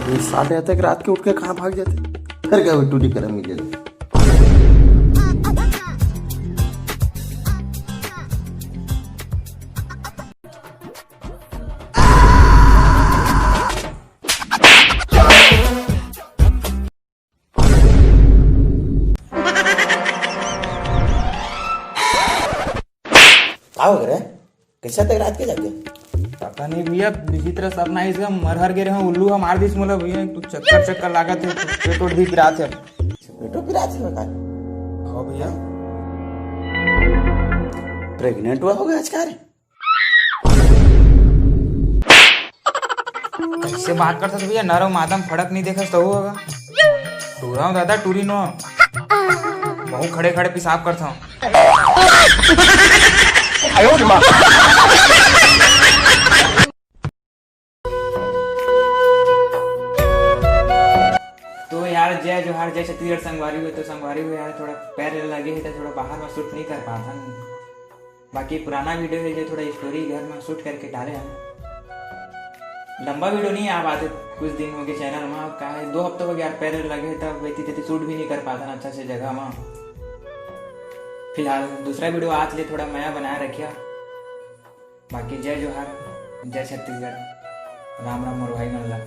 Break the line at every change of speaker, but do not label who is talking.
ये साले आते कि रात के उठ के कहाँ भाग जाते। फिर क्या टूटी करम मिलेगा। क्या हो गया कैसा तक रात के जाके
पता नहीं भैया किसी तरह सपना इसका मर हर गिरे हैं उल्लू हम मार दिस मोला भैया तू चक्कर चक्कर लागत है पेट उठ भी पिरात है
पेटो पिरा थी बता।
हाँ भैया
प्रेग्नेंट हुआ होगा आज का रे।
कैसे बात करता भैया नरम मादम फड़क नहीं देखा तो होगा टूरा हूँ दादा टूरी नो बहुत खड़े खड़े पेशाब करता हूँ। तो यार जय जोहार जय छत्तीसगढ़ संगवारी हुए तो संगवारी हुए यार थोड़ा पैर लगे है तो थोड़ा बाहर में शूट नहीं कर पाता बाकी पुराना वीडियो है जो थोड़ा स्टोरी घर में शूट करके डाले हैं। लंबा वीडियो नहीं आ पाते कुछ दिन हो गए चैनल में का है 2 हफ्ते हो गया पैर लगे तब वैसे शूट भी नहीं कर पाता अच्छा से जगह में। फिलहाल दूसरा वीडियो आज लिए थोड़ा नया बनाया रखिया। बाकी जय जोहार जय छत्तीसगढ़ राम राम मोर भाई मन ला।